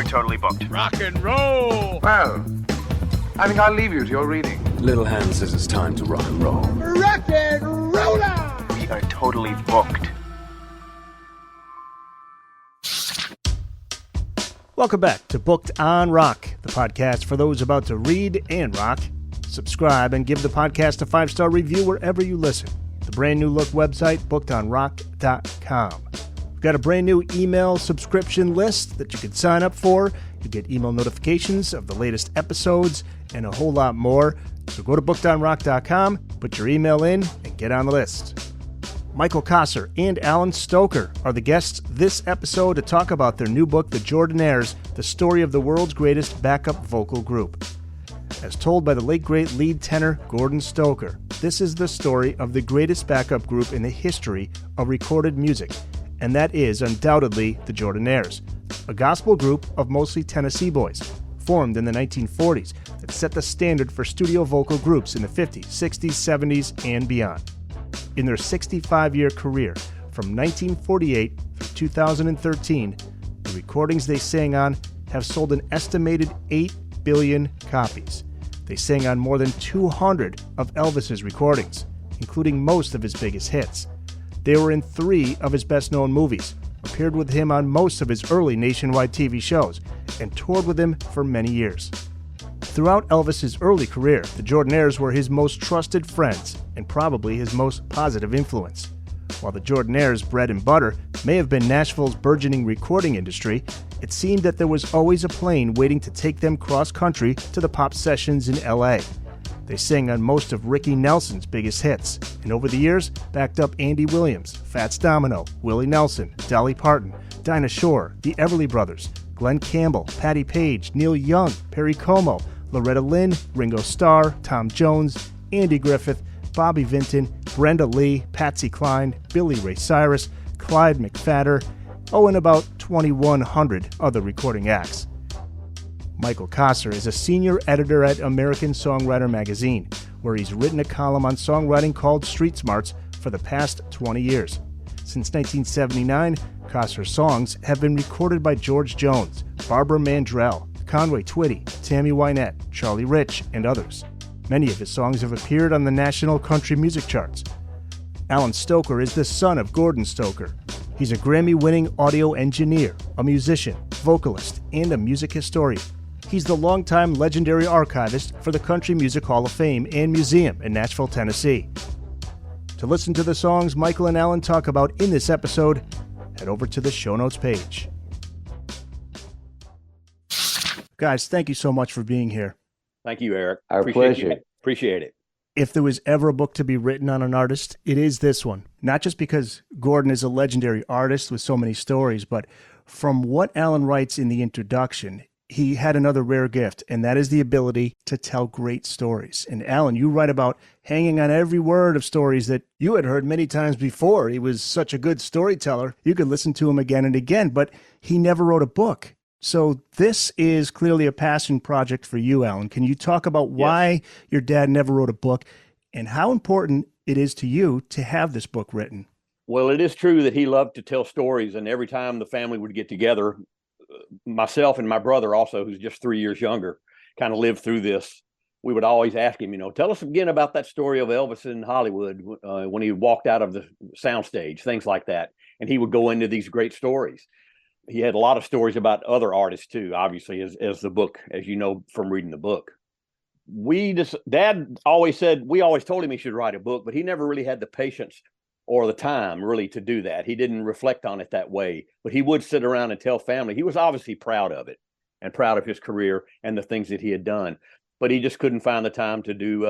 totally booked. Rock and roll! Well, I think I'll leave you to your reading. Little Hand says it's time to rock and roll. Rock and roller! We are totally booked. Welcome back to Booked on Rock, the podcast for those about to read and rock. Subscribe and give the podcast a 5-star review wherever you listen. The brand new look website, bookedonrock.com. We've got a brand new email subscription list that you can sign up for. You get email notifications of the latest episodes and a whole lot more. So go to bookedonrock.com, put your email in, and get on the list. Michael Kosser and Alan Stoker are the guests this episode to talk about their new book, The Jordanaires, the story of the world's greatest backup vocal group. As told by the late great lead tenor Gordon Stoker, this is the story of the greatest backup group in the history of recorded music, and that is undoubtedly the Jordanaires, a gospel group of mostly Tennessee boys, formed in the 1940s that set the standard for studio vocal groups in the 50s, 60s, 70s, and beyond. In their 65-year career, from 1948 through 2013, the recordings they sang on have sold an estimated 8 billion copies. They sang on more than 200 of Elvis's recordings, including most of his biggest hits. They were in 3 of his best-known movies, appeared with him on most of his early nationwide TV shows, and toured with him for many years. Throughout Elvis's early career, the Jordanaires were his most trusted friends and probably his most positive influence. While the Jordanaires' bread and butter may have been Nashville's burgeoning recording industry, it seemed that there was always a plane waiting to take them cross-country to the pop sessions in L.A. They sang on most of Ricky Nelson's biggest hits, and over the years backed up Andy Williams, Fats Domino, Willie Nelson, Dolly Parton, Dinah Shore, the Everly Brothers, Glen Campbell, Patti Page, Neil Young, Perry Como, Loretta Lynn, Ringo Starr, Tom Jones, Andy Griffith, Bobby Vinton, Brenda Lee, Patsy Cline, Ray Cyrus, Clyde McPhatter, and about 2,100 other recording acts. Michael Kosser is a senior editor at American Songwriter magazine, where he's written a column on songwriting called Street Smarts for the past 20 years. Since 1979, Kosser's songs have been recorded by George Jones, Barbara Mandrell, Conway Twitty, Tammy Wynette, Charlie Rich, and others. Many of his songs have appeared on the national country music charts. Alan Stoker is the son of Gordon Stoker. He's a Grammy-winning audio engineer, a musician, vocalist, and a music historian. He's the longtime legendary archivist for the Country Music Hall of Fame and Museum in Nashville, Tennessee. To listen to the songs Michael and Alan talk about in this episode, head over to the show notes page. Guys, thank you so much for being here. Thank you, Eric. Our pleasure. Appreciate it. If there was ever a book to be written on an artist, it is this one. Not just because Gordon is a legendary artist with so many stories, but from what Alan writes in the introduction, he had another rare gift, and that is the ability to tell great stories. And Alan, you write about hanging on every word of stories that you had heard many times before. He was such a good storyteller. You could listen to him again and again, but he never wrote a book. So this is clearly a passion project for you, Alan. Can you talk about why your dad never wrote a book and how important it is to you to have this book written? Well, it is true that he loved to tell stories, and every time the family would get together, myself and my brother also, who's just 3 years younger, kind of lived through this. We would always ask him, tell us again about that story of Elvis in Hollywood when he walked out of the soundstage, things like that. And he would go into these great stories. He had a lot of stories about other artists too, obviously, as the book, as you know from reading the book. Dad always said, we always told him he should write a book, but he never really had the patience or the time really to do that. He didn't reflect on it that way, but he would sit around and tell family. He was obviously proud of it and proud of his career and the things that he had done, but he just couldn't find the time to do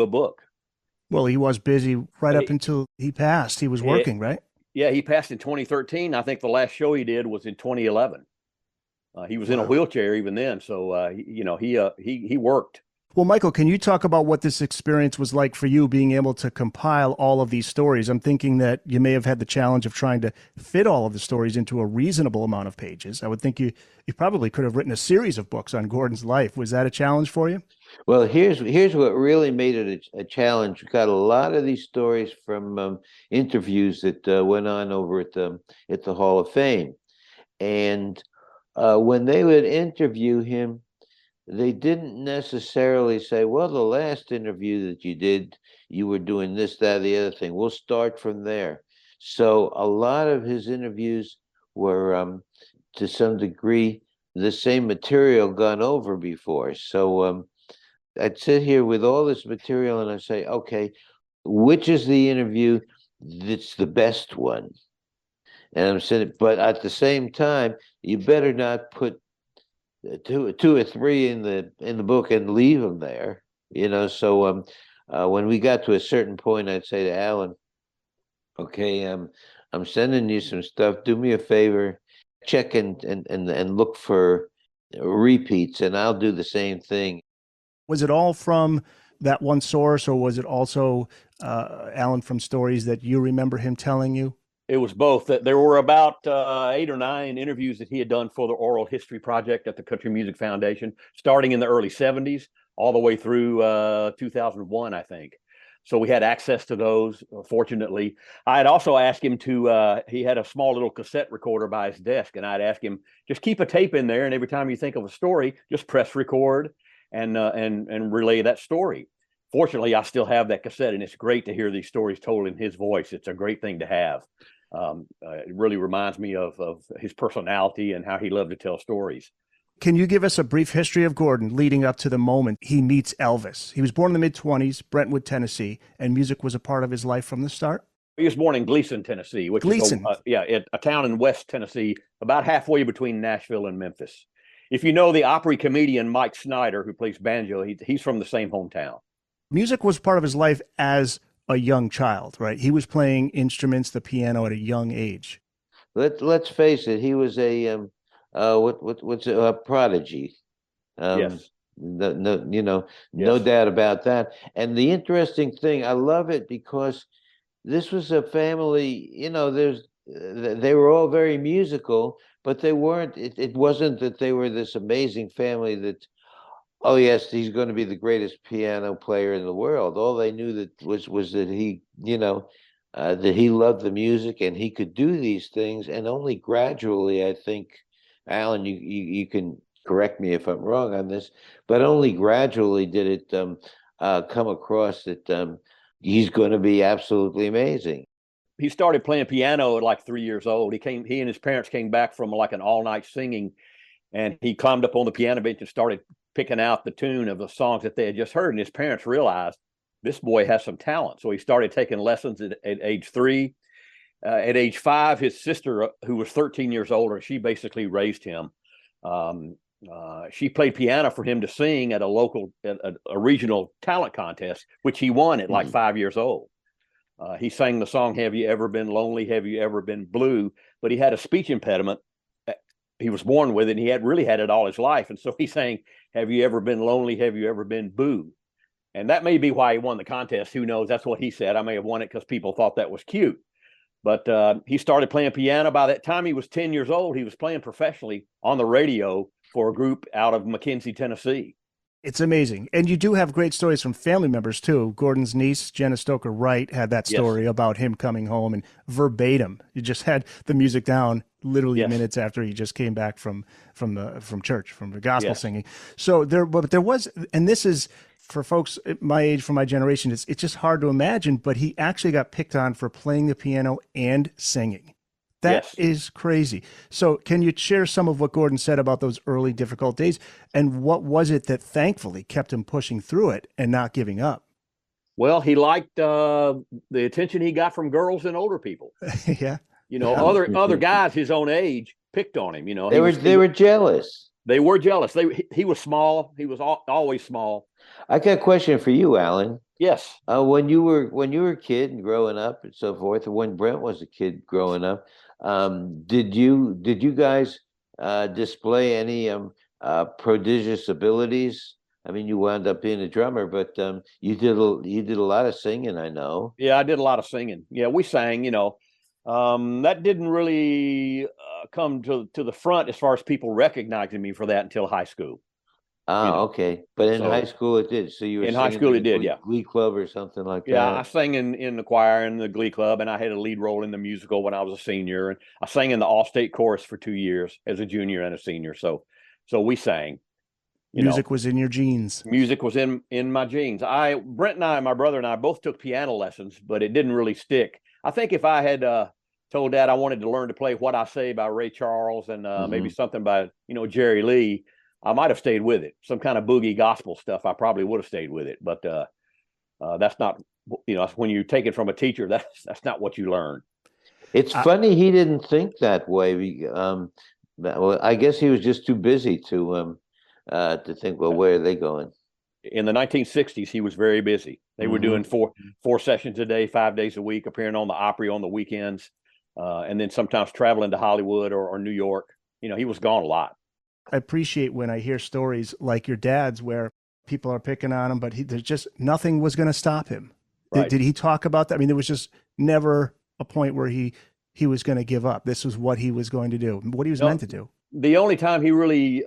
a book. Well, he was busy right up until he passed. He was working, right? Yeah, he passed in 2013. I think the last show he did was in 2011. He was in a wheelchair even then, so he worked. Well, Michael, can you talk about what this experience was like for you, being able to compile all of these stories? I'm thinking that you may have had the challenge of trying to fit all of the stories into a reasonable amount of pages. I would think you probably could have written a series of books on Gordon's life. Was that a challenge for you? Well, here's what really made it a challenge. We got a lot of these stories from interviews that went on over at the Hall of Fame, and when they would interview him, they didn't necessarily say, well, the last interview that you did, you were doing this, that, the other thing. We'll start from there. So a lot of his interviews were, to some degree, the same material gone over before. So I'd sit here with all this material and I'd say, okay, which is the interview that's the best one? And I'm saying, but at the same time, you better not put two or three in the book and leave them there, So when we got to a certain point, I'd say to Alan, okay, I'm sending you some stuff. Do me a favor, check and look for repeats, and I'll do the same thing. Was it all from that one source, or was it also Alan from stories that you remember him telling you? It was both. There were about 8 or 9 interviews that he had done for the Oral History Project at the Country Music Foundation, starting in the early 70s, all the way through 2001, I think. So we had access to those, fortunately. I had also asked him he had a small little cassette recorder by his desk, and I'd ask him, just keep a tape in there, and every time you think of a story, just press record and relay that story. Fortunately, I still have that cassette, and it's great to hear these stories told in his voice. It's a great thing to have. It really reminds me of his personality and how he loved to tell stories. Can you give us a brief history of Gordon leading up to the moment he meets Elvis? He was born in the mid-20s, Brentwood, Tennessee, and music was a part of his life from the start? He was born in Gleason, Tennessee, which is a town in West Tennessee, about halfway between Nashville and Memphis. If you know the Opry comedian Mike Snyder, who plays banjo, he's from the same hometown. Music was part of his life as a young child, right? He was playing instruments, the piano, at a young age. Let's face it, he was a prodigy. Yes. No doubt about that. And the interesting thing, I love it because this was a family. They were all very musical, but they weren't. It wasn't that they were this amazing family that, oh yes, he's going to be the greatest piano player in the world. All they knew that was that he, that he loved the music and he could do these things. And only gradually, I think, Alan, you can correct me if I'm wrong on this, but only gradually did it come across that he's going to be absolutely amazing. He started playing piano at like 3 years old. He and his parents came back from like an all-night singing, and he climbed up on the piano bench and started picking out the tune of the songs that they had just heard. And his parents realized this boy has some talent. So he started taking lessons at age 3. At age 5, his sister, who was 13 years older, she basically raised him. She played piano for him to sing at a regional talent contest, which he won at like 5 years old. He sang the song, "Have You Ever Been Lonely? Have You Ever Been Blue?" But he had a speech impediment. He was born with it, and he had really had it all his life. And so he sang, "Have you ever been lonely? Have you ever been boo?" And that may be why he won the contest. Who knows? That's what he said. I may have won it because people thought that was cute. But he started playing piano. By that time he was 10 years old, he was playing professionally on the radio for a group out of McKenzie, Tennessee. It's amazing. And you do have great stories from family members, too. Gordon's niece, Jenna Stoker Wright, had that story about him coming home, and verbatim. You just had the music down literally minutes after he just came back from church, from the gospel singing. So there was, and this is, for folks my age, from my generation, it's just hard to imagine, but he actually got picked on for playing the piano and singing. That is crazy. So can you share some of what Gordon said about those early difficult days, and what was it that thankfully kept him pushing through it and not giving up? Well, he liked the attention he got from girls and older people. Other guys his own age picked on him. They were jealous. They were jealous. He was small. He was always small. I got a question for you, Alan. Yes. When you were a kid and growing up and so forth, or when Brent was a kid growing up, did you guys display any prodigious abilities? I mean, you wound up being a drummer, but you did a lot of singing, I know. Yeah, I did a lot of singing. Yeah, we sang. That didn't really come to the front as far as people recognizing me for that until high school. Okay. But in high school it did. So you were in high singing school in it did, Glee Club or something like Yeah, that. I sang in the choir and the Glee Club, and I had a lead role in the musical when I was a senior, and I sang in the all-state chorus for 2 years as a junior and a senior. So we sang. Music was in your genes. Music was in my genes. Brent and I, my brother and I, both took piano lessons, but it didn't really stick. I think if I had told Dad I wanted to learn to play "What I Say" by Ray Charles and maybe something by Jerry Lee, I might have stayed with it. Some kind of boogie gospel stuff, I probably would have stayed with it. But that's not, when you take it from a teacher, that's not what you learn. It's funny he didn't think that way. Well, I guess he was just too busy to think, well, where are they going? In the 1960s, he was very busy. They were doing four sessions a day, 5 days a week, appearing on the Opry on the weekends, and then sometimes traveling to Hollywood or New York. He was gone a lot. I appreciate when I hear stories like your dad's where people are picking on him, but there's just nothing was going to stop him. Right. Did he talk about that? I mean, there was just never a point where he was going to give up. This was what he was going to do, what he was meant to do. The only time he really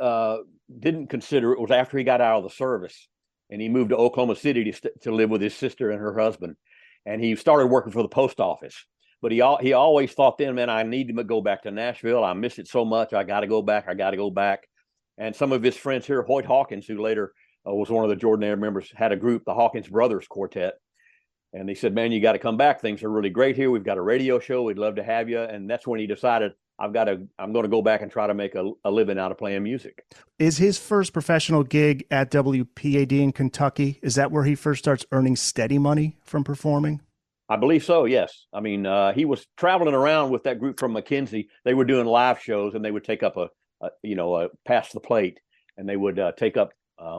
didn't consider it was after he got out of the service and he moved to Oklahoma City to live with his sister and her husband. And he started working for the post office. But he always thought then, man, I need to go back to Nashville. I miss it so much. I got to go back. And some of his friends here, Hoyt Hawkins, who later was one of the Jordanaire members, had a group, the Hawkins Brothers Quartet. And they said, man, you got to come back. Things are really great here. We've got a radio show. We'd love to have you. And that's when he decided, I'm going to go back and try to make a living out of playing music. Is his first professional gig at WPAD in Kentucky? Is that where he first starts earning steady money from performing? I believe so, yes. I mean, he was traveling around with that group from McKinsey. They were doing live shows, and they would take up a pass the plate, and they would take up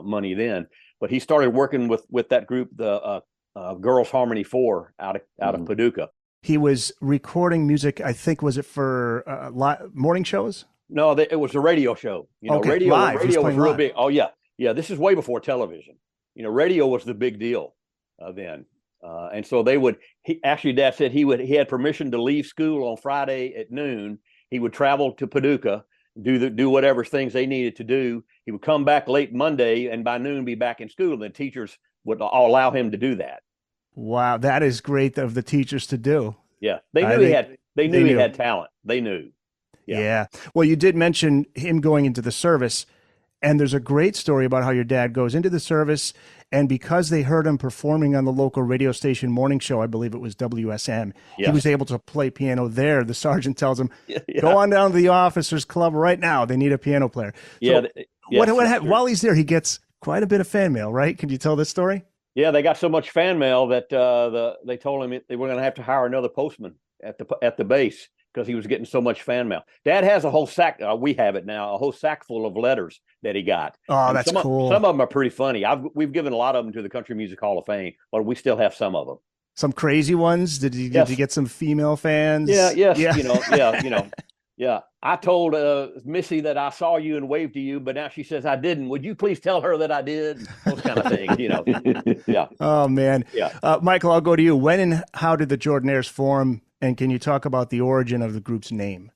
money then. But he started working with that group, the Girls Harmony 4 out of Paducah. He was recording music, I think, was it for morning shows? No, it was a radio show. Okay, radio was real live. big. Oh, yeah. Yeah, this is way before television. Radio was the big deal then. And so Dad said he had permission to leave school on Friday at noon. He would travel to Paducah, do whatever things they needed to do. He would come back late Monday and by noon be back in school. And the teachers would allow him to do that. Wow, that is great of the teachers to do. Yeah, they knew he had talent. They knew. Yeah. Well, you did mention him going into the service, and there's a great story about how your dad goes into the service, and because they heard him performing on the local radio station morning show, I believe it was WSM, he was able to play piano there. The sergeant tells him, go on down to the officers club right now. They need a piano player. So what while he's there, he gets quite a bit of fan mail, right? Can you tell this story? Yeah, they got so much fan mail that they told him they were going to have to hire another postman at the base because he was getting so much fan mail. Dad has a whole sack. We have it now, a whole sack full of letters that he got. Oh, that's cool. Some of them are pretty funny. We've given a lot of them to the Country Music Hall of Fame, but we still have some of them. Some crazy ones. Did you get some female fans? Yeah. Yeah. I told Missy that I saw you and waved to you, but now she says I didn't. Would you please tell her that I did? Those kind of things, Yeah. Oh, man. Yeah. Michael, I'll go to you. When and how did the Jordanaires form, and can you talk about the origin of the group's name?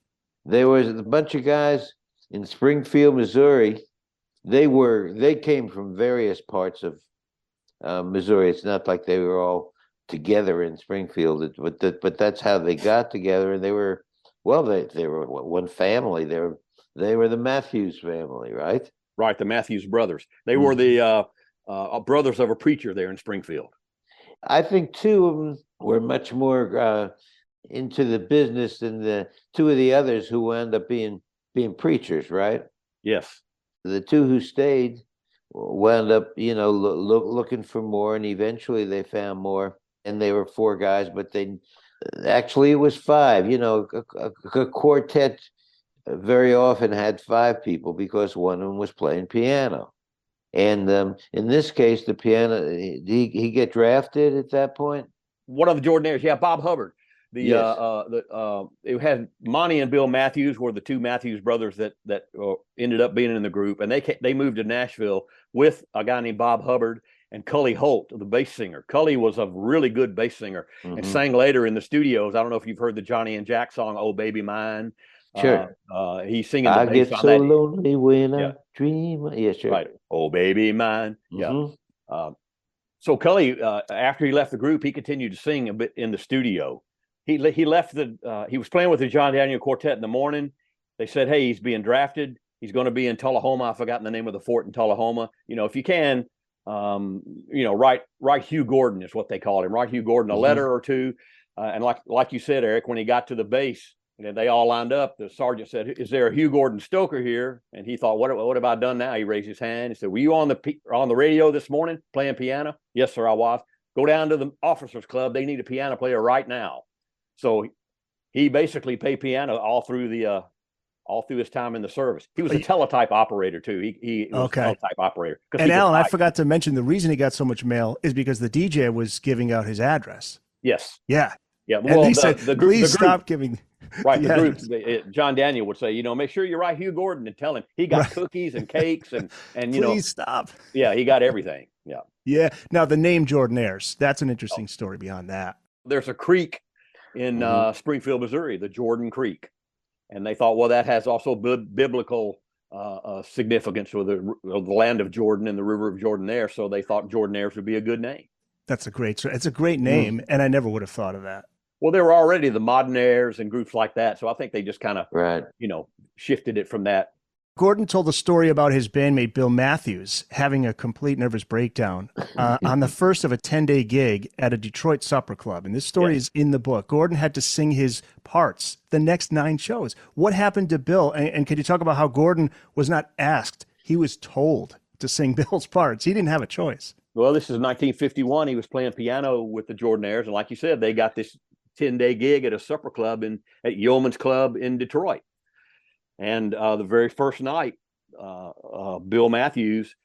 There was a bunch of guys in Springfield, Missouri. They came from various parts of Missouri. It's not like they were all together in Springfield, but that's how they got together, and they were. Well, they were one family. They were the Matthews family, right? Right, the Matthews brothers. They were the brothers of a preacher there in Springfield. I think two of them were much more into the business than the two of the others who wound up being preachers, right? Yes. The two who stayed wound up, looking for more, and eventually they found more. And they were four guys, but actually, it was five. A quartet very often had five people because one of them was playing piano. And in this case, the piano, did he get drafted at that point? One of the Jordanaires, Bob Hubbard. It had Monty and Bill Matthews were the two Matthews brothers that ended up being in the group, and they moved to Nashville with a guy named Bob Hubbard and Cully Holt, the bass singer. Cully was a really good bass singer and sang later in the studios. I don't know if you've heard the Johnny and Jack song, "Oh Baby Mine." Sure. He's singing. I get so lonely when I'm Dream. Yeah, sure. Right. Oh, baby mine. Mhm. Yeah. So Cully, after he left the group, he continued to sing a bit in the studio. He left he was playing with the John Daniel Quartet in the morning. They said, hey, he's being drafted. He's going to be in Tullahoma. I've forgotten the name of the fort in Tullahoma. If you can, write Hugh Gordon is what they called him. Write Hugh Gordon a letter or two. And like you said, Eric, when he got to the base, they all lined up. The sergeant said, is there a Hugh Gordon Stoker here? And he thought, what have I done now? He raised his hand. He said, were you on the radio this morning playing piano? Yes, sir, I was. Go down to the officers club. They need a piano player right now. So he basically played piano all through his time in the service. He was a teletype operator too. He was a teletype operator. And Alan, I forgot to mention the reason he got so much mail is because the DJ was giving out his address. Yes. Yeah. Yeah. Well, and he said, please stop giving. Right. The group, John Daniel would say, make sure you write Hugh Gordon and tell him he got cookies and cakes and please stop. Yeah. He got everything. Yeah. Yeah. Now the name Jordanaires, that's an interesting story beyond that. There's a creek in Springfield, Missouri, the Jordan Creek. And they thought, well, that has also biblical significance for the land of Jordan and the river of Jordanaire. So they thought Jordanaires would be a good name. It's a great name. And I never would have thought of that. Well, there were already the Modernaires and groups like that. So I think they just kind of, shifted it from that. Gordon told a story about his bandmate, Bill Matthews, having a complete nervous breakdown on the first of a 10-day gig at a Detroit supper club. And this story is in the book. Gordon had to sing his parts the next 9 shows. What happened to Bill? And could you talk about how Gordon was not asked? He was told to sing Bill's parts. He didn't have a choice. Well, this is 1951. He was playing piano with the Jordanaires. And like you said, they got this 10-day gig at a supper club at Yeoman's Club in Detroit. And the very first night, Bill Matthews,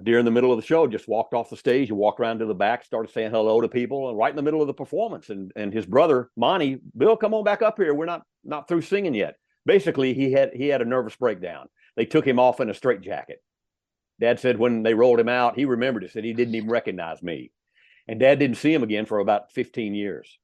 during the middle of the show, just walked off the stage and walked around to the back, started saying hello to people, and right in the middle of the performance. And his brother, Monty, Bill, come on back up here. We're not through singing yet. Basically, he had a nervous breakdown. They took him off in a straitjacket. Dad said when they rolled him out, he remembered it, said he didn't even recognize me. And Dad didn't see him again for about 15 years.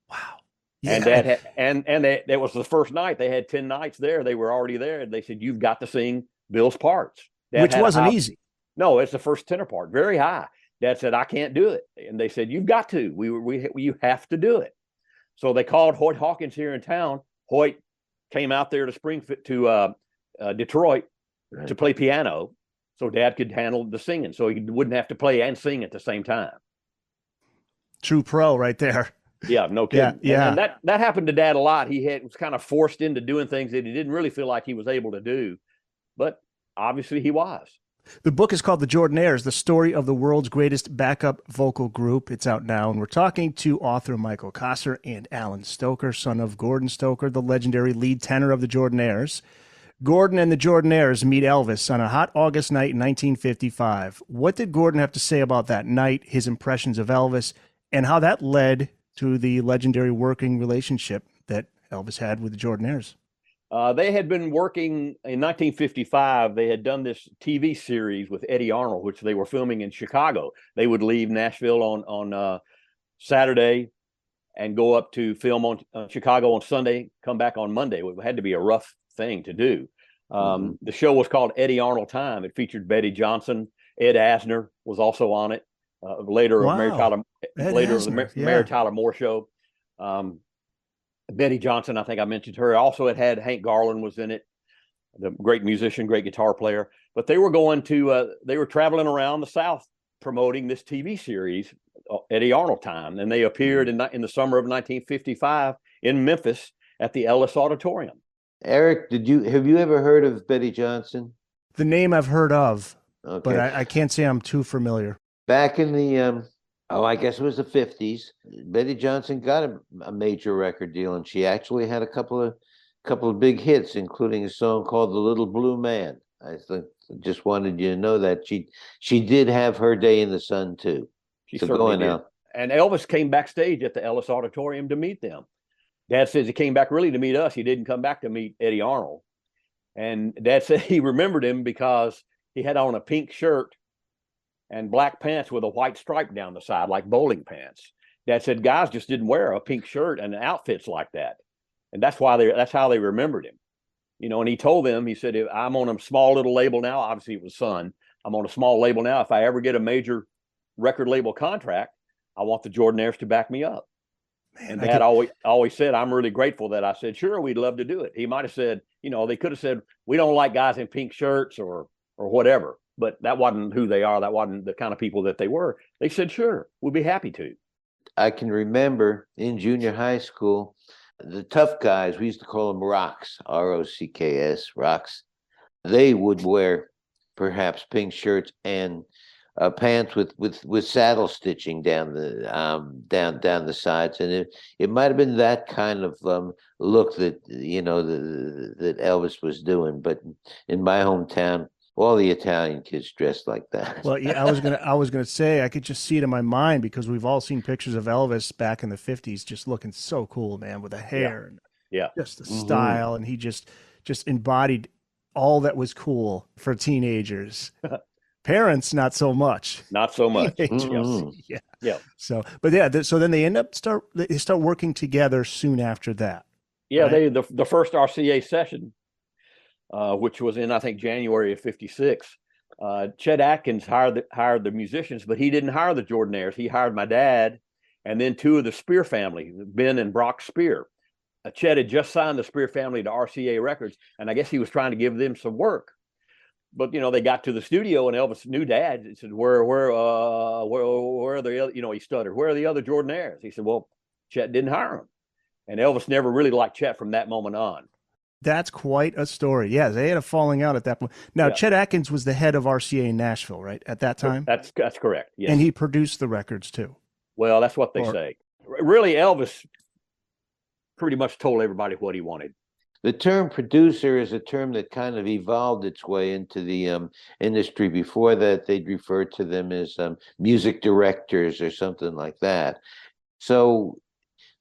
Wow. Yeah. And that was the first night. They had 10 nights there. They were already there. And they said, you've got to sing Bill's parts. Which wasn't easy. No, it's the first tenor part, very high. Dad said, I can't do it. And they said, you've got to. You have to do it. So they called Hoyt Hawkins here in town. Hoyt came out there to Detroit to play piano so Dad could handle the singing so he wouldn't have to play and sing at the same time. True pro right there. Yeah, no kidding. Yeah. And that happened to Dad a lot. He was kind of forced into doing things that he didn't really feel like he was able to do, but obviously he was. The book is called The Jordanaires, the story of the world's greatest backup vocal group. It's out now, and we're talking to author Michael Kosser and Alan Stoker, son of Gordon Stoker, the legendary lead tenor of the Jordanaires. Gordon and the Jordanaires meet Elvis on a hot August night in 1955. What did Gordon have to say about that night, his impressions of Elvis, and how that led to the legendary working relationship that Elvis had with the Jordanaires? They had been working in 1955. They had done this TV series with Eddie Arnold, which they were filming in Chicago. They would leave Nashville on Saturday and go up to film on Chicago on Sunday, come back on Monday. It had to be a rough thing to do. The show was called Eddie Arnold Time. It featured Betty Johnson. Ed Asner was also on it. Later, wow. Mary Tyler Moore show. Betty Johnson, I think I mentioned her. Also, it had Hank Garland was in it, the great musician, great guitar player. But they were they were traveling around the South promoting this TV series, Eddie Arnold Time, and they appeared in the summer of 1955 in Memphis at the Ellis Auditorium. Eric, have you ever heard of Betty Johnson? The name I've heard of, but I can't say I'm too familiar. Back in the, I guess it was the 50s, Betty Johnson got a major record deal, and she actually had a couple of big hits, including a song called "The Little Blue Man." I just wanted you to know that she did have her day in the sun too. She certainly did. And Elvis came backstage at the Ellis Auditorium to meet them. Dad says he came back really to meet us. He didn't come back to meet Eddie Arnold. And Dad said he remembered him because he had on a pink shirt and black pants with a white stripe down the side, like bowling pants. Dad said guys just didn't wear a pink shirt and outfits like that. And that's how they remembered him. and he told them, he said, I'm on a small little label now. Obviously it was Sun. I'm on a small label now. If I ever get a major record label contract, I want the Jordanaires to back me up. Man, and Dad always said, I'm really grateful that I said, sure, we'd love to do it. He might've said, they could have said, we don't like guys in pink shirts or whatever, but that wasn't who they are. That wasn't the kind of people that they were. They said, sure, we'd be happy to. I can remember in junior high school, the tough guys, we used to call them rocks, R-O-C-K-S, rocks. They would wear perhaps pink shirts and pants with saddle stitching down the sides, and it might have been that kind of look that that Elvis was doing. But in my hometown, all the Italian kids dressed like that. Well, yeah, I was gonna say I could just see it in my mind because we've all seen pictures of Elvis back in the 50s, just looking so cool, man, with the hair and just the style, and he just embodied all that was cool for teenagers. Parents, not so much. Not so much. Yeah. So, but so then they start working together soon after that. Yeah, right? the first RCA session, which was in, I think, January of '56. Chet Atkins hired the musicians, but he didn't hire the Jordanaires. He hired my dad and then two of the Spear family, Ben and Brock Spear. Chet had just signed the Spear family to RCA Records, and I guess he was trying to give them some work. But they got to the studio, and Elvis knew Dad. He said, "Where are the?" He stuttered. "Where are the other Jordanaires?" He said, "Well, Chet didn't hire him," and Elvis never really liked Chet from that moment on. That's quite a story. Yeah, they had a falling out at that point. Now, Chet Atkins was the head of RCA in Nashville, right, at that time? That's correct. Yes, and he produced the records too. Well, that's what they say. Really, Elvis pretty much told everybody what he wanted. The term producer is a term that kind of evolved its way into the industry. Before that, they'd refer to them as music directors or something like that. So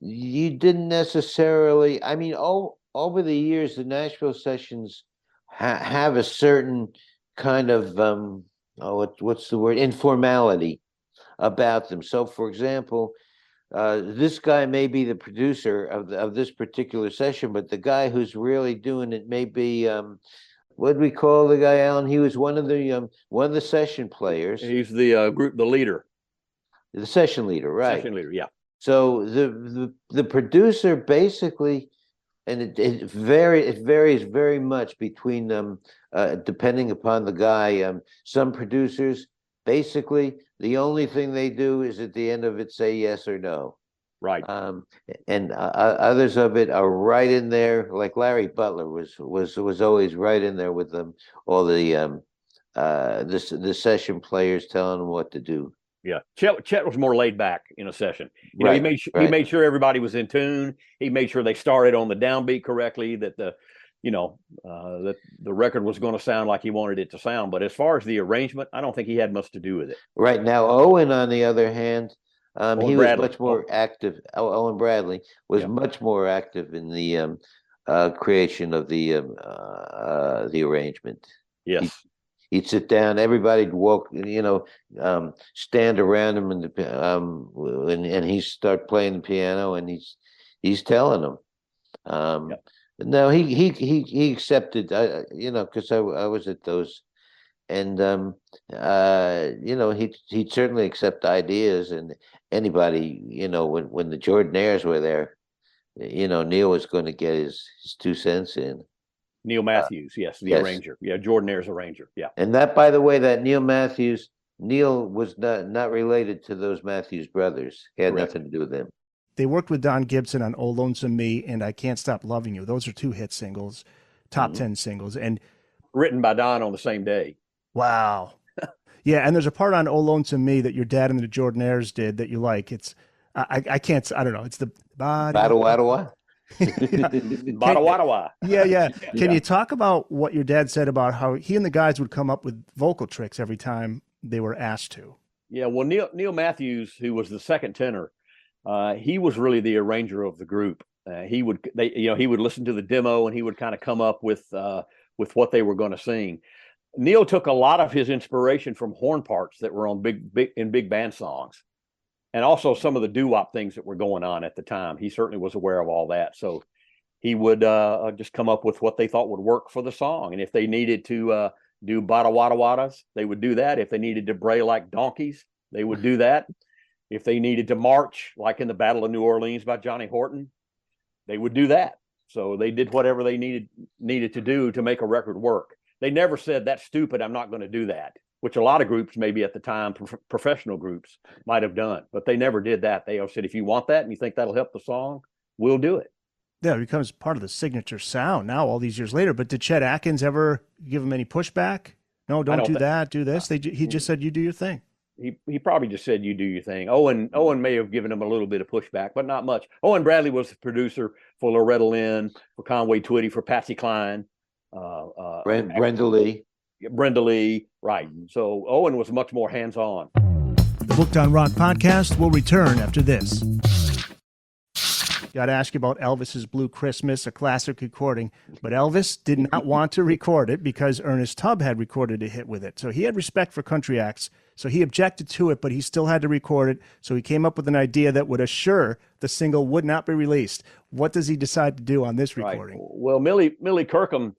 you didn't necessarily, over the years, the Nashville sessions have a certain kind of, what's the word, informality about them. So, for example, this guy may be the producer of this particular session, but the guy who's really doing it may be what do we call the guy, Alan? He was one of the session players. He's the leader, the session leader, right? Session leader, yeah. So the producer basically, and it varies very much between them, depending upon the guy. Some producers, basically, the only thing they do is at the end of it say yes or no. Right. And others of it are right in there. Like Larry Butler was always right in there with them. All the session players telling them what to do. Yeah, Chet was more laid back in a session. Right, he made sure everybody was in tune. He made sure they started on the downbeat correctly. That that the record was going to sound like he wanted it to sound. But as far as the arrangement, I don't think he had much to do with it. Right. Now, Owen, on the other hand, he was much more active. Owen Bradley was much more active in the creation of the arrangement. Yes. He'd sit down. Everybody'd walk, stand around him, and he start playing the piano, and he's telling them. No, he accepted. Because I was at those, and he'd certainly accept ideas, and anybody, when the Jordanaires were there, Neil was going to get his 2 cents in. Neil Matthews, yes, arranger. Yeah, Jordanaires arranger. Yeah. And that, by the way, that Neil was not related to those Matthews brothers. He had nothing to do with them. They worked with Don Gibson on "Oh Lonesome Me" and "I Can't Stop Loving You." Those are 2 hit singles, top 10 singles, and written by Don on the same day. Wow. Yeah, and there's a part on "Oh Lonesome Me" that your dad and the Jordanaires did that you like. It's I don't know. It's the Bada. Yeah. Can you talk about what your dad said about how he and the guys would come up with vocal tricks every time they were asked to? Yeah, well, Neil Matthews, who was the second tenor, he was really the arranger of the group. He would listen to the demo and he would kind of come up with what they were going to sing. Neil took a lot of his inspiration from horn parts that were on big band songs. And also some of the doo-wop things that were going on at the time. He certainly was aware of all that. So he would just come up with what they thought would work for the song. And if they needed to do bada wada wadas, they would do that. If they needed to bray like donkeys, they would do that. If they needed to march, like in the Battle of New Orleans by Johnny Horton, they would do that. So they did whatever they needed to do to make a record work. They never said, that's stupid, I'm not going to do that, which a lot of groups, maybe at the time, professional groups might have done. But they never did that. They always said, if you want that and you think that'll help the song, we'll do it. Yeah, it becomes part of the signature sound now all these years later. But did Chet Atkins ever give him any pushback? No, don't do that, do this. He just said, you do your thing. He probably just said, you do your thing. Owen may have given him a little bit of pushback, but not much. Owen Bradley was the producer for Loretta Lynn, for Conway Twitty, for Patsy Cline. Brenda Lee. Brenda Lee, right. So Owen was much more hands-on. The Booked on Rock podcast will return after this. Got to ask you about Elvis's Blue Christmas, a classic recording, but Elvis did not want to record it because Ernest Tubb had recorded a hit with it. So he had respect for country acts, so he objected to it, but he still had to record it. So he came up with an idea that would assure the single would not be released. What does he decide to do on this recording? Right. Well, Millie Kirkham,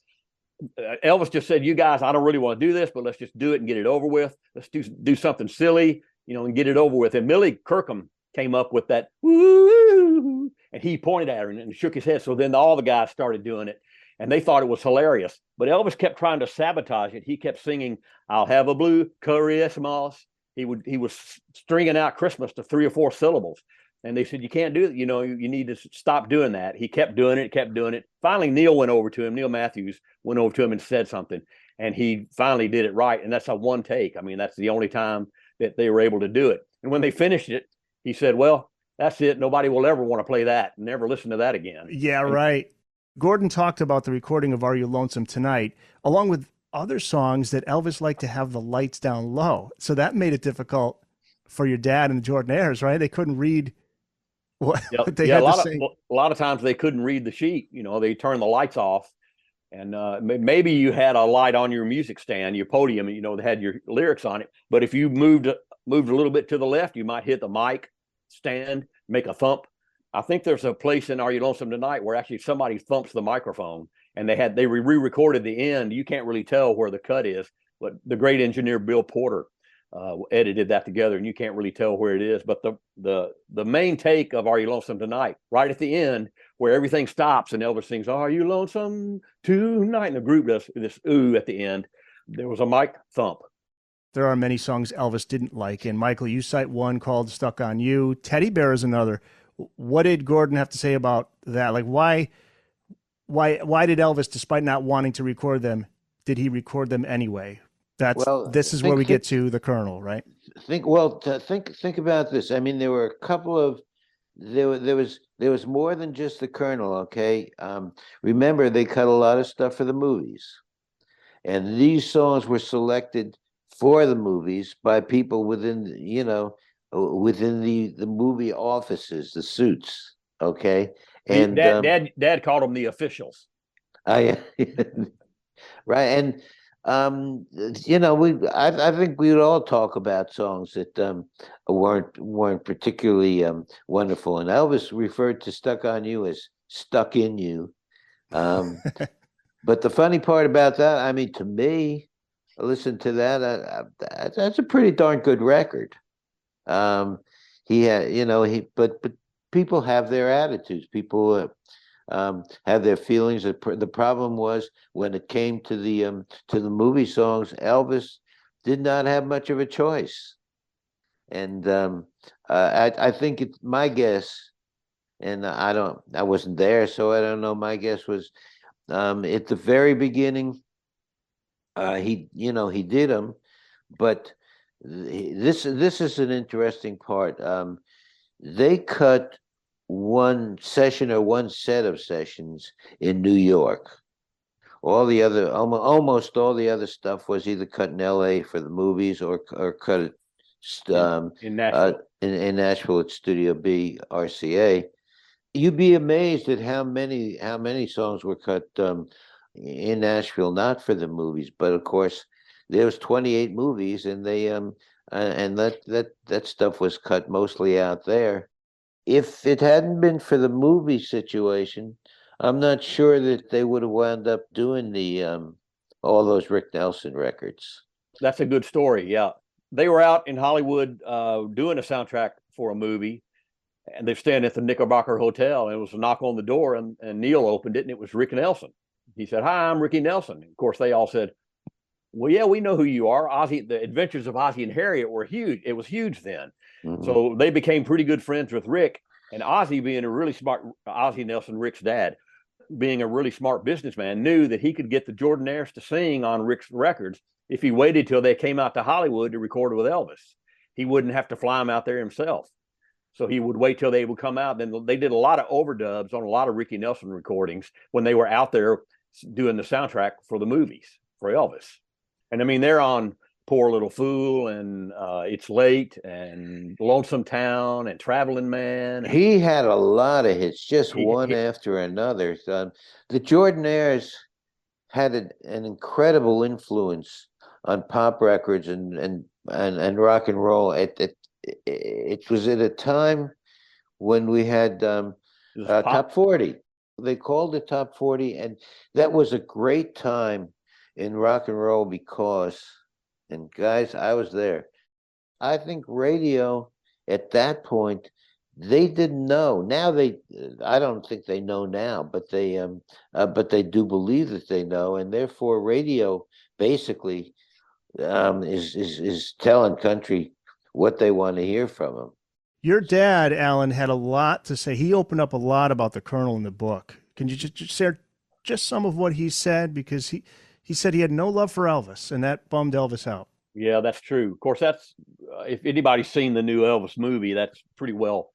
Elvis just said, you guys, I don't really want to do this, but let's just do it and get it over with. Let's do something silly, and get it over with. And Millie Kirkham came up with that, woo, and he pointed at her and shook his head. So then all the guys started doing it, and they thought it was hilarious. But Elvis kept trying to sabotage it. He kept singing, I'll have a blue Christmas. He was stringing out Christmas to 3 or 4 syllables. And they said, you can't do it. You need to stop doing that. He kept doing it. Finally, Neil Matthews went over to him and said something. And he finally did it right. And that's a one take. I mean, that's the only time that they were able to do it. And when they finished it, he said, well, that's it. Nobody will ever want to play that. Never listen to that again. Yeah, right. Gordon talked about the recording of Are You Lonesome Tonight, along with other songs that Elvis liked to have the lights down low. So that made it difficult for your dad and the Jordanaires, right? They couldn't read what they had to sing. A lot of times they couldn't read the sheet. They turned the lights off. And maybe you had a light on your music stand, your podium, that had your lyrics on it. But if you moved a little bit to the left, you might hit the mic stand, make a thump. I think there's a place in Are You Lonesome Tonight where actually somebody thumps the microphone, and they re-recorded the end. You can't really tell where the cut is, but the great engineer Bill Porter edited that together, and you can't really tell where it is. But the main take of Are You Lonesome Tonight, right at the end, where everything stops and Elvis sings, Are You Lonesome Tonight? And the group does this ooh at the end. There was a mic thump. There are many songs Elvis didn't like. And Michael, you cite one called Stuck on You. Teddy Bear is another. What did Gordon have to say about that? Like, why did Elvis, despite not wanting to record them, did he record them anyway? This is where we get to the Colonel, right? Think about this. I mean, there were a couple of there was more than just the Colonel. Okay, remember they cut a lot of stuff for the movies, and these songs were selected for the movies by people within the movie offices, the suits. Okay, and Dad called them the officials. Right, and I think we'd all talk about songs that weren't particularly wonderful. And Elvis referred to "Stuck on You" as "Stuck in You." But the funny part about that, I mean, to me, listen to that. That's a pretty darn good record. He had, but people have their attitudes. People have their feelings. The problem was when it came to the movie songs, Elvis did not have much of a choice. And I think it's my guess, and I wasn't there, so I don't know. My guess was at the very beginning, he did them, but this is an interesting part. They cut one session or one set of sessions in New York. All the other, almost all the other stuff was either cut in L.A. for the movies or cut it in Nashville. In Nashville at Studio B, RCA. You'd be amazed at how many songs were cut in Nashville, not for the movies, but of course there was 28 movies, and they and that stuff was cut mostly out there. If it hadn't been for the movie situation, I'm not sure that they would have wound up doing the all those Rick Nelson records. That's a good story. Yeah. They were out in Hollywood doing a soundtrack for a movie, and they're staying at the Knickerbocker Hotel, and it was a knock on the door, and Neil opened it, and it was Rick Nelson. He said, "Hi, I'm Ricky Nelson." And of course, they all said, "Well, yeah, we know who you are. Ozzy, the Adventures of Ozzy and Harriet were huge. It was huge then." Mm-hmm. So they became pretty good friends with Rick, and Ozzy, being a really smart, Ozzy Nelson, Rick's dad, being a really smart businessman, knew that he could get the Jordanaires to sing on Rick's records if he waited till they came out to Hollywood to record it with Elvis. He wouldn't have to fly them out there himself. So he would wait till they would come out. Then they did a lot of overdubs on a lot of Ricky Nelson recordings when they were out there doing the soundtrack for the movies for Elvis. And I mean, they're on Poor Little Fool and It's Late and Lonesome Town and Traveling Man. He had a lot of hits, just one after another. The Jordanaires had an incredible influence on pop records and rock and roll. It was at a time when we had Top 40. They called it Top 40, and that was a great time in rock and roll because, and guys, I was there. I think radio at that point, they didn't know. Now I don't think they know now, but they do believe that they know, and therefore radio basically is telling country what they want to hear from them. Your dad, Alan, had a lot to say. He opened up a lot about the Colonel in the book. Can you just share just some of what he said? Because he said he had no love for Elvis, and that bummed Elvis out. Yeah, that's true. Of course, that's if anybody's seen the new Elvis movie, that's pretty well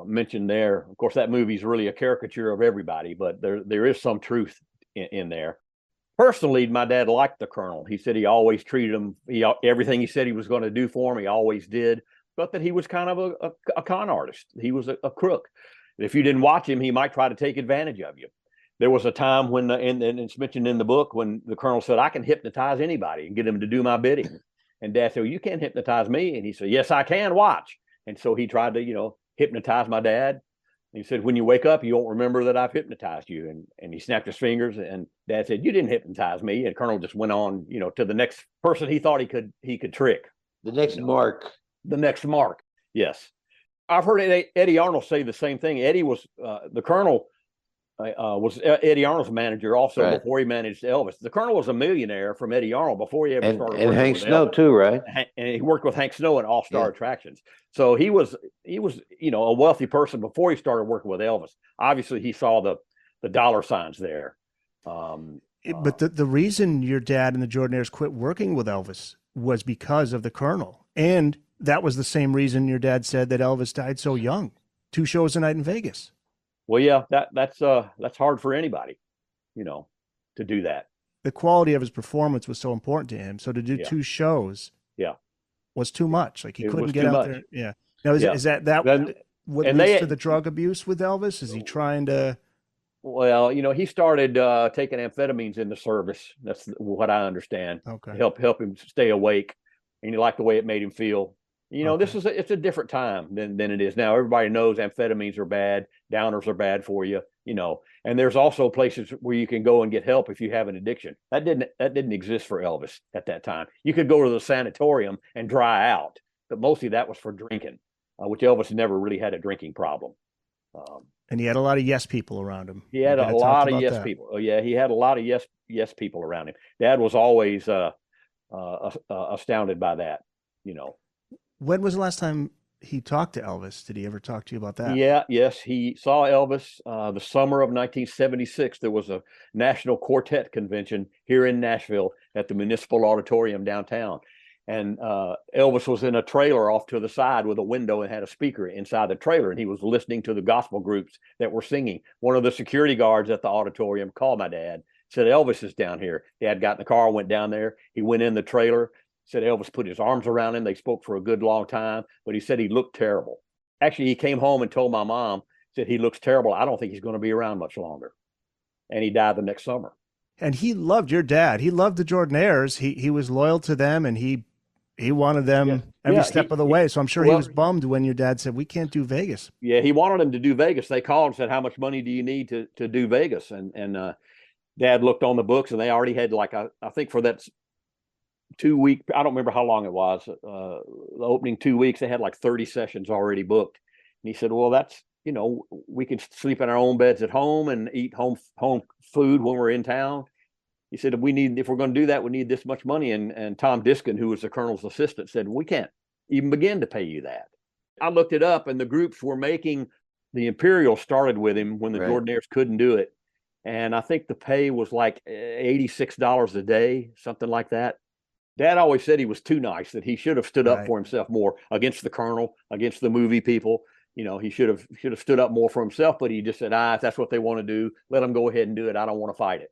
mentioned there. Of course, that movie is really a caricature of everybody, but there is some truth in there. Personally, my dad liked the Colonel. He said he always treated him, everything he said he was going to do for him, he always did, but that he was kind of a con artist. He was a crook. If you didn't watch him, he might try to take advantage of you. There was a time when, and it's mentioned in the book, when the Colonel said, "I can hypnotize anybody and get them to do my bidding." And Dad said, "Well, you can't hypnotize me." And he said, "Yes, I can. Watch." And so he tried to, hypnotize my dad. He said, "When you wake up, you won't remember that I've hypnotized you." And he snapped his fingers, and Dad said, "You didn't hypnotize me." And Colonel just went on, to the next person he thought he could trick. The next mark. The next mark. Yes. I've heard Eddie Arnold say the same thing. Eddie was, the Colonel was Eddie Arnold's manager also, right, before he managed Elvis. The Colonel was a millionaire from Eddie Arnold before he ever started. And Hank Snow too, right? And he worked with Hank Snow in All Star Attractions. So he was a wealthy person before he started working with Elvis. Obviously, he saw the dollar signs there. But the reason your dad and the Jordanaires quit working with Elvis was because of the Colonel, and that was the same reason your dad said that Elvis died so young. 2 shows a night in Vegas. Well, yeah, that's hard for anybody, to do that. The quality of his performance was so important to him. So to do 2 shows, was too much. Like he couldn't get out there. Yeah. Now is that what leads to the drug abuse with Elvis? Is he trying to? Well, he started taking amphetamines in the service. That's what I understand. Okay. Help him stay awake, and he liked the way it made him feel. It's a different time than it is now. Everybody knows amphetamines are bad, downers are bad for you, and there's also places where you can go and get help if you have an addiction. That didn't exist for Elvis at that time. You could go to the sanatorium and dry out, but mostly that was for drinking, which Elvis never really had a drinking problem. And he had a lot of yes people around him. He had a lot of yes people. Oh yeah, he had a lot of yes people around him. Dad was always astounded by that, When was the last time he talked to Elvis? Did he ever talk to you about that? Yes. He saw Elvis the summer of 1976. There was a national quartet convention here in Nashville at the Municipal Auditorium downtown. And Elvis was in a trailer off to the side with a window and had a speaker inside the trailer. And he was listening to the gospel groups that were singing. One of the security guards at the auditorium called my dad, said, "Elvis is down here." Dad got in the car, went down there. He went in the trailer. Said Elvis put his arms around him. They spoke for a good long time, but he said he looked terrible. Actually, he came home and told my mom, said he looks terrible. I don't think he's going to be around much longer. And he died the next summer. And he loved your dad. He loved the Jordanaires. He was loyal to them, and he he wanted them every step of the way. So I'm sure he was bummed when your dad said, we can't do Vegas. Yeah, he wanted them to do Vegas. They called and said, how much money do you need to do Vegas? And Dad looked on the books, and they already had I think for that 2 week, I don't remember how long it was, the opening 2 weeks, they had like 30 sessions already booked. And he said, well, that's, we could sleep in our own beds at home and eat home food when we're in town. He said, if we're going to do that, we need this much money. And Tom Diskin, who was the colonel's assistant, said, we can't even begin to pay you that. I looked it up, and the groups were making, the Imperial started with him when the Jordanaires couldn't do it. And I think the pay was like $86 a day, something like that. Dad always said he was too nice, that he should have stood up for himself more against the colonel, against the movie people. He should have stood up more for himself, but he just said, if that's what they want to do, let them go ahead and do it. I don't want to fight it.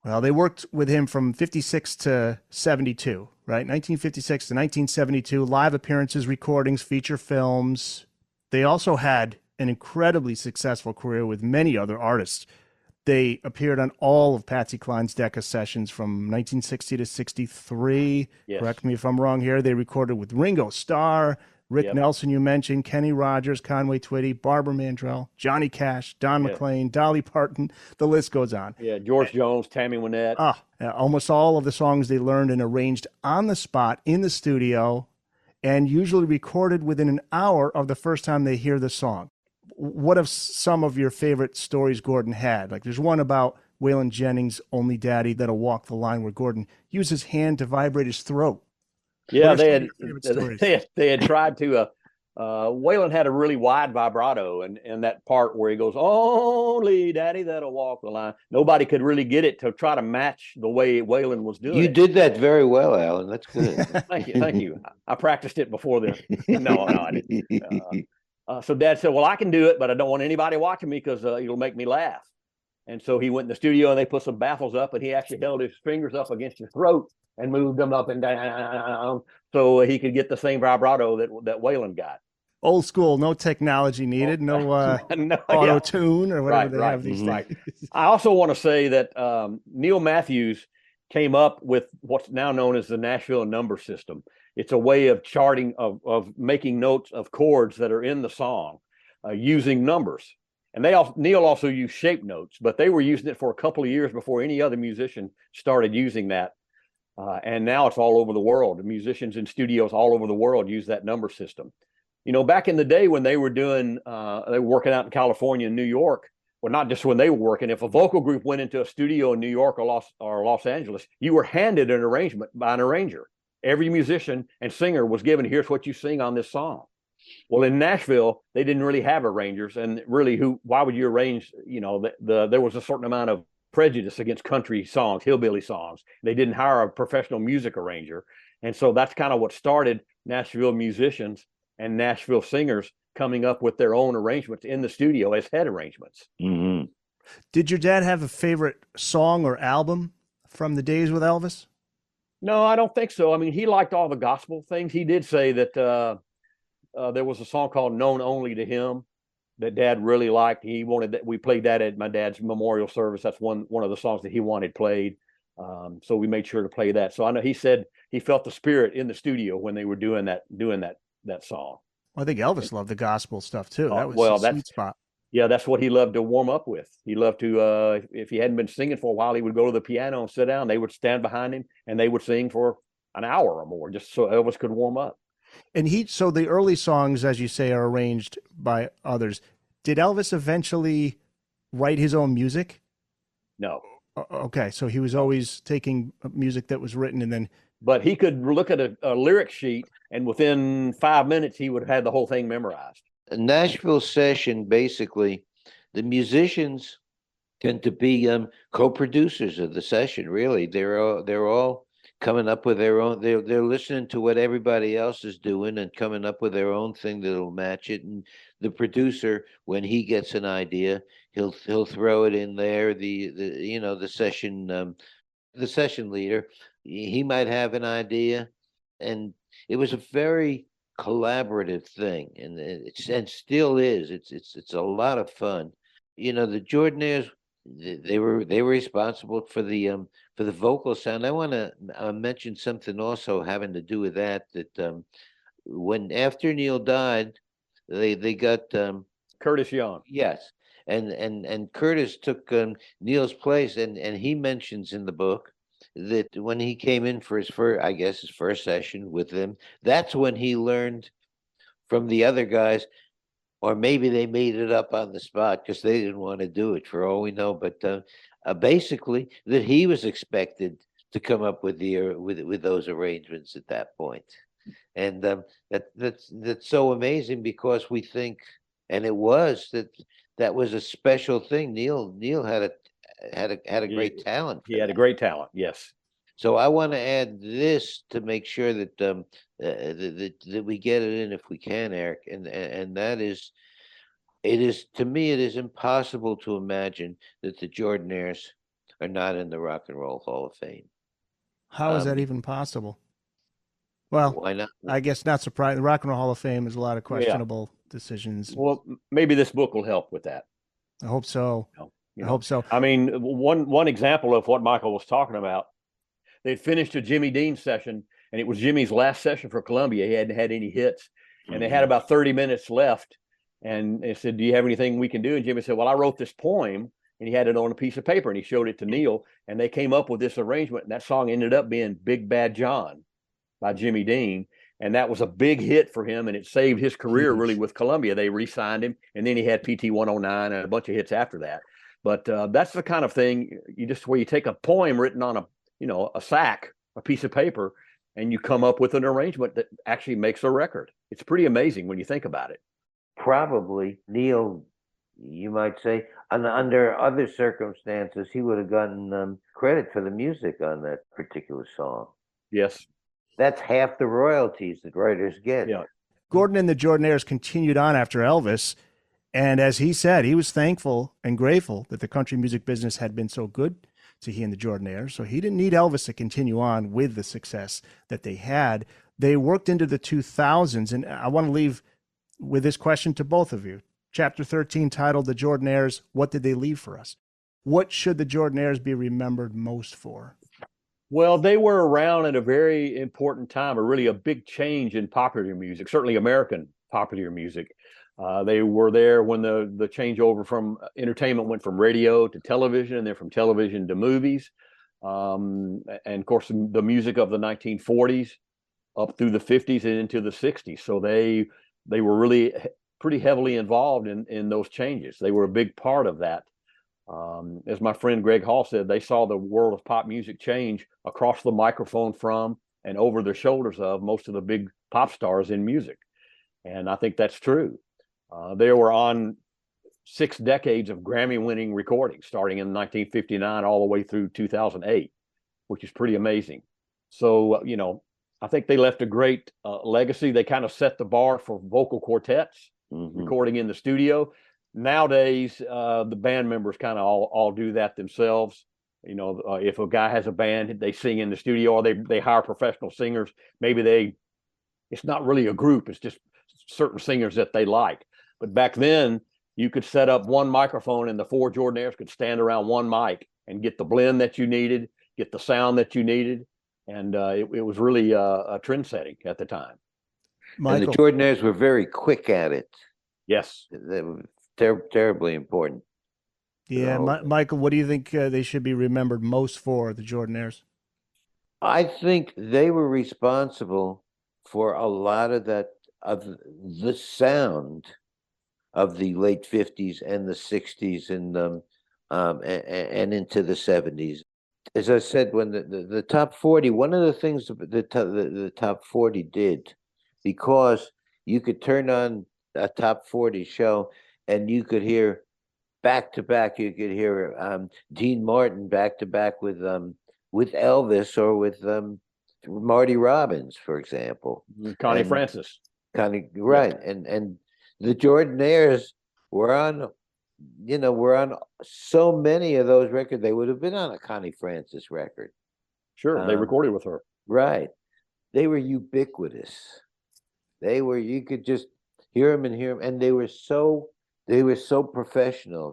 Well, they worked with him from 56 to 72, right? 1956 to 1972, live appearances, recordings, feature films. They also had an incredibly successful career with many other artists. They appeared on all of Patsy Cline's Decca sessions from 1960 to 63. Yes. Correct me if I'm wrong here. They recorded with Ringo Starr, Rick Nelson, you mentioned, Kenny Rogers, Conway Twitty, Barbara Mandrell, Johnny Cash, Don McLean, Dolly Parton. The list goes on. Yeah, George Jones, Tammy Wynette. Almost all of the songs they learned and arranged on the spot in the studio, and usually recorded within an hour of the first time they hear the song. What of some of your favorite stories Gordon had? Like there's one about Waylon Jennings' Only Daddy That'll Walk the Line, where Gordon used his hand to vibrate his throat. Yeah, they had tried to. Waylon had a really wide vibrato, and that part where he goes, "Only Daddy That'll Walk the Line." Nobody could really get it to try to match the way Waylon was doing. You did that very well, Alan. That's good. Thank you. I practiced it before the. No, I didn't. So Dad said, well, I can do it, but I don't want anybody watching me because it'll make me laugh. And so he went in the studio, and they put some baffles up, and he actually held his fingers up against his throat and moved them up and down so he could get the same vibrato that Waylon got. Old school, no technology needed, no auto-tune or whatever they have these days. I also want to say that Neil Matthews came up with what's now known as the Nashville number system. It's a way of charting, of making notes of chords that are in the song using numbers. And Neil also used shape notes, but they were using it for a couple of years before any other musician started using that. And now it's all over the world. The musicians in studios all over the world use that number system. Back in the day when they were they were working out in California and New York, well, not just when they were working. If a vocal group went into a studio in New York or Los Angeles, you were handed an arrangement by an arranger. Every musician and singer was given, here's what you sing on this song. Well, in Nashville, they didn't really have arrangers, and really, why would you arrange? There was a certain amount of prejudice against country songs, hillbilly songs. They didn't hire a professional music arranger, and so that's kind of what started Nashville musicians and Nashville singers coming up with their own arrangements in the studio as head arrangements. Mm-hmm. Did your dad have a favorite song or album from the days with Elvis? No, I don't think so. I mean, he liked all the gospel things. He did say that there was a song called Known Only to Him that Dad really liked. He wanted that. We played that at my dad's memorial service. That's one of the songs that he wanted played. So we made sure to play that. So I know he said he felt the spirit in the studio when they were doing that song. Well, I think Elvis loved the gospel stuff too. That was a sweet spot. Yeah, that's what he loved to warm up with. He loved to, if he hadn't been singing for a while, he would go to the piano and sit down. They would stand behind him and they would sing for an hour or more, just so Elvis could warm up. And so the early songs, as you say, are arranged by others. Did Elvis eventually write his own music? No. Okay, so he was always taking music that was written and then. But he could look at a lyric sheet, and within 5 minutes, he would have had the whole thing memorized. A Nashville session, basically, the musicians tend to be co-producers of the session. Really, they're all coming up with their own. They're listening to what everybody else is doing and coming up with their own thing that'll match it. And the producer, when he gets an idea, he'll throw it in there. The session leader, he might have an idea, and it was a very collaborative thing, and still is. It's a lot of fun. The Jordanaires, they were responsible for the vocal sound. I want to mention something also having to do with that when after Neil died, they got Curtis Young. yes, and Curtis took Neil's place, and he mentions in the book that when he came in for his first session with them, that's when he learned from the other guys, or maybe they made it up on the spot because they didn't want to do it, for all we know. But basically, that he was expected to come up with with those arrangements at that point, and that's so amazing because we think, and it was that was a special thing. Neil had a great talent. He had a great talent. Yes. So I want to add this to make sure that that we get it in if we can, Eric, and that is, to me it is impossible to imagine that the Jordanaires are not in the Rock and Roll Hall of Fame. How is that even possible? Well, why not? I guess not surprising. The Rock and Roll Hall of Fame is a lot of questionable decisions. Well, maybe this book will help with that. I hope so. You know, I hope so. I mean, one example of what Michael was talking about, they'd finished a Jimmy Dean session, and it was Jimmy's last session for Columbia. He hadn't had any hits, and they had about 30 minutes left. And they said, "Do you have anything we can do?" And Jimmy said, "Well, I wrote this poem," and he had it on a piece of paper, and he showed it to Neil, and they came up with this arrangement. And that song ended up being "Big Bad John" by Jimmy Dean, and that was a big hit for him, and it saved his career really with Columbia. They re-signed him, and then he had PT 109 and a bunch of hits after that. But that's the kind of thing where you take a poem written on a sack, a piece of paper, and you come up with an arrangement that actually makes a record. It's pretty amazing when you think about it. Probably Neil, you might say, under other circumstances, he would have gotten credit for the music on that particular song. Yes. That's half the royalties that writers get. Yeah. Gordon and the Jordanaires continued on after Elvis. And as he said, he was thankful and grateful that the country music business had been so good to he and the Jordanaires. So he didn't need Elvis to continue on with the success that they had. They worked into the 2000s. And I want to leave with this question to both of you. Chapter 13 titled The Jordanaires, What Did They Leave for Us? What should the Jordanaires be remembered most for? Well, they were around at a very important time, really a big change in popular music, certainly American popular music. They were there when the changeover from entertainment went from radio to television, and then from television to movies. And of course, the music of the 1940s up through the 50s and into the 60s. So they were really pretty heavily involved in those changes. They were a big part of that. As my friend Greg Hall said, they saw the world of pop music change across the microphone from and over the shoulders of most of the big pop stars in music. And I think that's true. They were on 6 decades of Grammy-winning recordings, starting in 1959 all the way through 2008, which is pretty amazing. So, I think they left a great legacy. They kind of set the bar for vocal quartets, recording in the studio. Nowadays, the band members kind of all do that themselves. If a guy has a band, they sing in the studio, or they hire professional singers. Maybe it's not really a group, it's just certain singers that they like. But back then, you could set up one microphone and the 4 Jordanaires could stand around one mic and get the blend that you needed, get the sound that you needed. And it was really a trend setting at the time. Michael. And the Jordanaires were very quick at it. Yes. They were terribly important. Yeah, Michael, what do you think they should be remembered most for, the Jordanaires? I think they were responsible for a lot of the sound of the late 50s and the 60s and into the 70s. As I said, when the top 40, one of the things the top 40 did, because you could turn on a top 40 show and you could hear back to back, you could hear Dean Martin back to back with Elvis, or with Marty Robbins, for example. Connie Francis. Connie, right. Yeah. And the Jordanaires were on so many of those records. They would have been on a Connie Francis record. Sure, they recorded with her. Right. They were ubiquitous. You could just hear them, and they were so professional.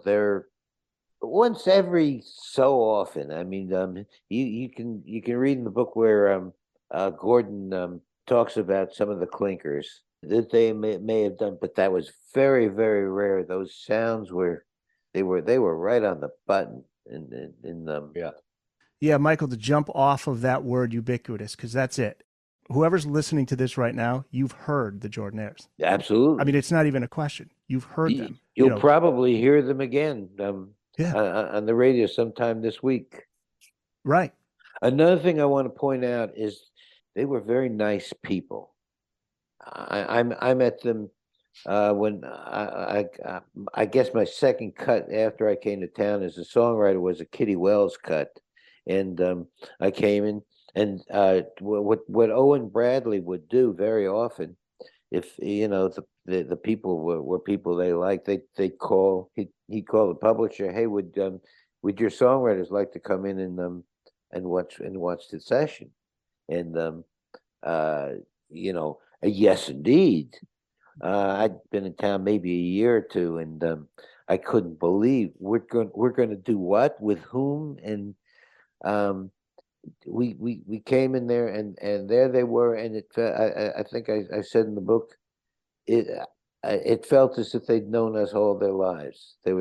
once every so often. I mean, you can read in the book where Gordon talks about some of the clinkers that they may have done, but that was very, very rare. Those sounds were right on the button in them. Yeah, Michael, to jump off of that word ubiquitous, because that's it. Whoever's listening to this right now, you've heard the Jordanaires. Absolutely. I mean, it's not even a question. You've heard them. You'll probably hear them again on the radio sometime this week. Right. Another thing I want to point out is they were very nice people. I met them when I guess my second cut after I came to town as a songwriter was a Kitty Wells cut, and I came in, and what Owen Bradley would do very often, if the people were people they liked, he'd call the publisher, hey, would your songwriters like to come in and watch the session, and yes, indeed. I'd been in town maybe a year or two, and I couldn't believe we're going to do what with whom, and we came in there, and there they were, and I think I said in the book, it felt as if they'd known us all their lives. They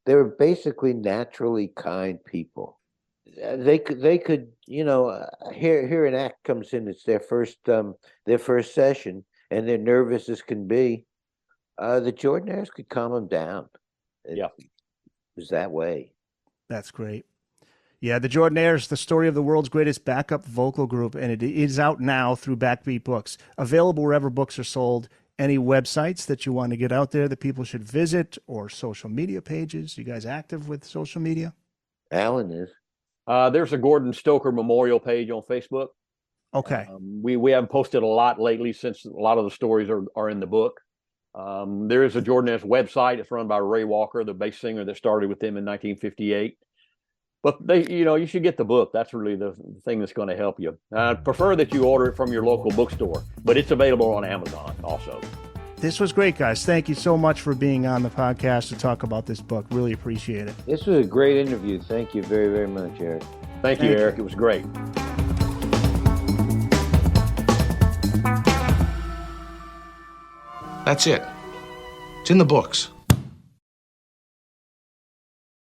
were basically naturally kind people. They could here an act comes in, it's their first session, and they're nervous as can be. The Jordanaires could calm them down. It was that way. That's great. Yeah, the Jordanaires, the story of the world's greatest backup vocal group, and it is out now through Backbeat Books. Available wherever books are sold. Any websites that you want to get out there that people should visit, or social media pages? You guys active with social media? Alan is. There's a Gordon Stoker memorial page on Facebook. Okay. We haven't posted a lot lately since a lot of the stories are in the book. There is a Jordanaires website. It's run by Ray Walker, the bass singer that started with them in 1958. But you should get the book. That's really the thing that's going to help you. I prefer that you order it from your local bookstore, but it's available on Amazon also. This was great, guys. Thank you so much for being on the podcast to talk about this book. Really appreciate it. This was a great interview. Thank you very, very much, Eric. Thank you, Eric. It was great. That's it. It's in the books.